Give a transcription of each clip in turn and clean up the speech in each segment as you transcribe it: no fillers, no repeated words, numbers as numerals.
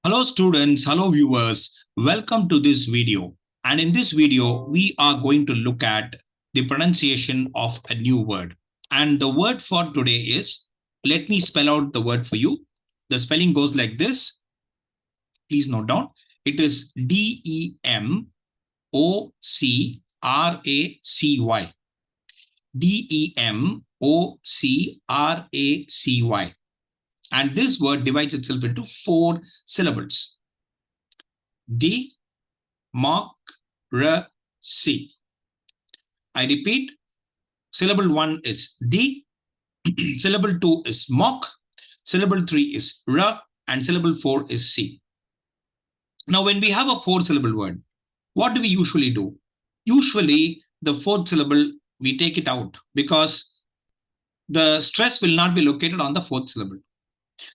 Hello students, hello viewers, welcome to this video. And in this video, we are going to look at the pronunciation of a new word. And the word for today is, let me spell out the word for you. The spelling goes like this. Please note down. It is Democracy. Democracy. And this word divides itself into 4 syllables. Democracy. I repeat, syllable 1 is D, syllable 2 is mock, syllable 3 is R, and syllable 4 is C. Now, when we have a 4-syllable word, what do we usually do? Usually, the 4th syllable, we take it out because the stress will not be located on the 4th syllable.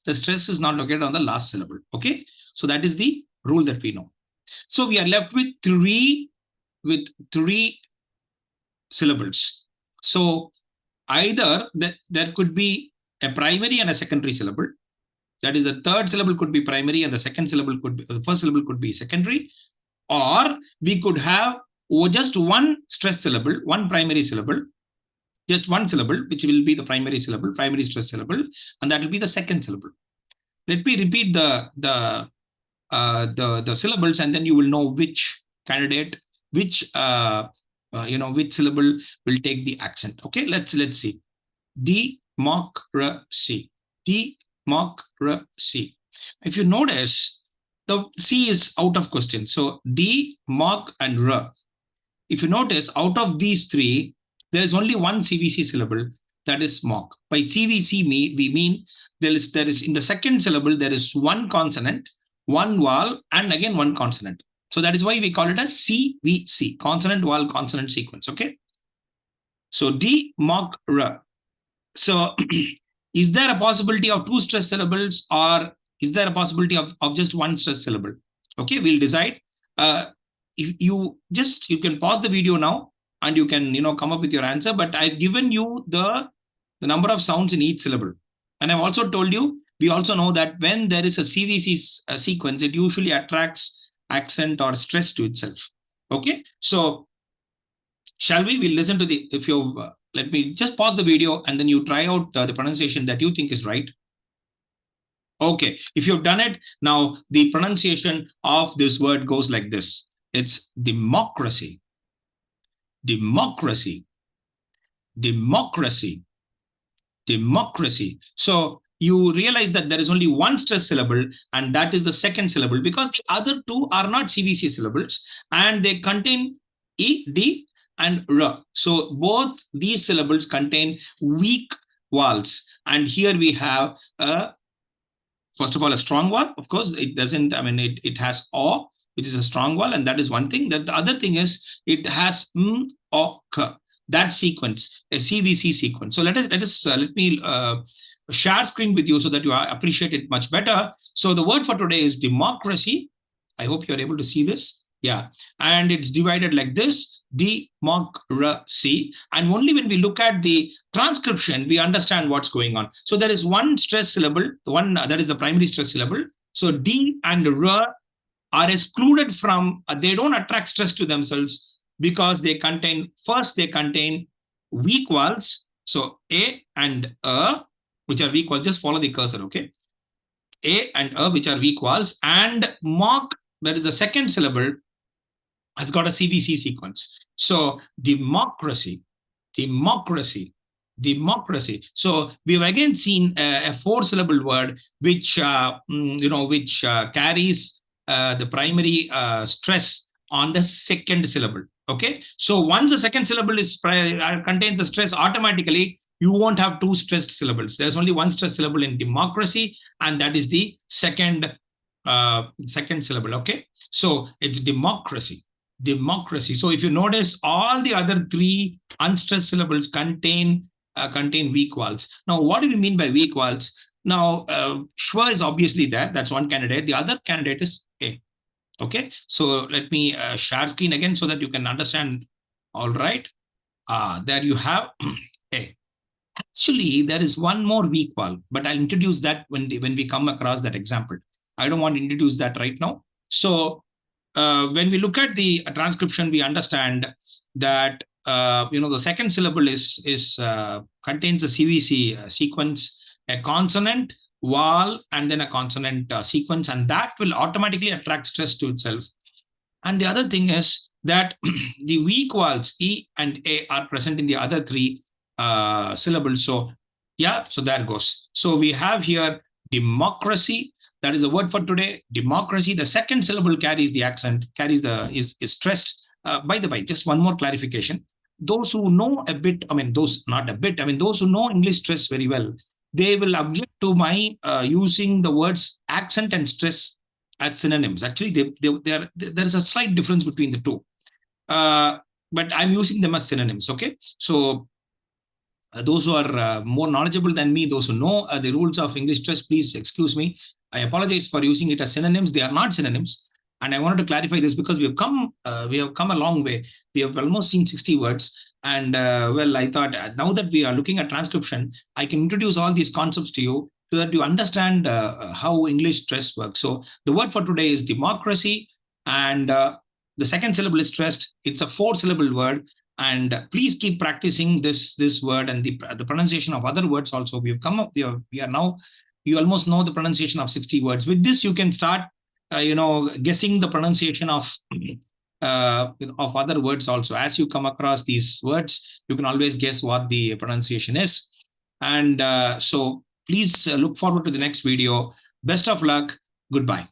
The stress is not located on the last syllable. Okay, so that is the rule that we know. So we are left with three syllables. So either there could be a primary and a secondary syllable. That is, the 3rd syllable could be primary and the 2nd syllable could be, the 1st syllable could be secondary, or we could have just one stress syllable, one primary syllable, just one syllable, which will be the primary syllable, primary stress syllable, and that will be the 2nd syllable. Let me repeat the syllables, and then you will know which candidate, which syllable will take the accent. Okay, let's see. Democracy. Democracy. If you notice, the C is out of question. So D, mock, and R. If you notice, out of these 3, there is only one CVC syllable, that is mock. By CVC, we mean there is in the 2nd syllable, there is one consonant, one vowel, and again one consonant. So that is why we call it as CVC, consonant, vowel, consonant sequence. Okay. So D, mock, R. So is there a possibility of 2 stress syllables, or is there a possibility of just one stress syllable? Okay, we'll decide. If you can pause the video now and you can come up with your answer, but I've given you the number of sounds in each syllable. And I've also told you, we also know that when there is a CVC sequence, it usually attracts accent or stress to itself. Okay, so shall we? We'll listen to let me just pause the video and then you try out the pronunciation that you think is right. Okay, if you've done it, now the pronunciation of this word goes like this. It's democracy. Democracy. Democracy. Democracy. So you realize that there is only one stress syllable, and that is the 2nd syllable, because the other 2 are not CVC syllables and they contain E, D, and R. So both these syllables contain weak vowels. And here we have first of all, a strong vowel. Of course, it doesn't, it has O, which is a strong vowel, and that is one thing. That the other thing is it has M, O, K. That sequence, a CVC sequence. So let me share screen with you so that you appreciate it much better. So the word for today is democracy. I hope you're able to see this. Yeah, and it's divided like this: democracy. And only when we look at the transcription, we understand what's going on. So there is one stress syllable, one that is the primary stress syllable. So D and R are excluded from, they don't attract stress to themselves because they contain weak vowels. So A and which are weak vowels, just follow the cursor, okay? A and which are weak vowels, and mock, that is the 2nd syllable, has got a CVC sequence. So democracy, democracy, democracy. So we've again seen a 4-syllable word which carries the primary stress on the 2nd syllable. Okay, so once the 2nd syllable contains the stress, automatically you won't have 2 stressed syllables. There's only one stressed syllable in democracy, and that is the second syllable. Okay, so it's democracy. Democracy. So if you notice, all the other 3 unstressed syllables contain weak vowels. Now, what do we mean by weak vowels? Now, schwa is obviously there. That's one candidate. The other candidate is A. Okay, so let me share screen again so that you can understand. All right, there you have A. Actually, there is one more weak vowel, but I'll introduce that when we come across that example. I don't want to introduce that right now. So when we look at the transcription, we understand that the second syllable is contains a CVC sequence, a consonant, vowel, and then a consonant sequence, and that will automatically attract stress to itself. And the other thing is that the weak vowels E and A are present in the other three syllables. So yeah, so there goes. So we have here democracy. That is the word for today. Democracy. The second syllable carries the accent, carries the is stressed. By the way, just one more clarification. Those who know a bit, I mean, those not a bit, I mean, those who know English stress very well, they will object to my using the words accent and stress as synonyms. Actually, there is a slight difference between the two. But I'm using them as synonyms. Okay. So those who are more knowledgeable than me, those who know the rules of English stress, please excuse me. I apologize for using it as synonyms. They are not synonyms. And I wanted to clarify this because we have come a long way. We have almost seen 60 words. And well, I thought now that we are looking at transcription, I can introduce all these concepts to you so that you understand how English stress works. So the word for today is democracy. And the second syllable is stressed. It's a 4-syllable word. And please keep practicing this word and the pronunciation of other words also. We have come up, we are now, you almost know the pronunciation of 60 words. With this, you can start, guessing the pronunciation of other words also. As you come across these words, you can always guess what the pronunciation is. And so please look forward to the next video. Best of luck. Goodbye.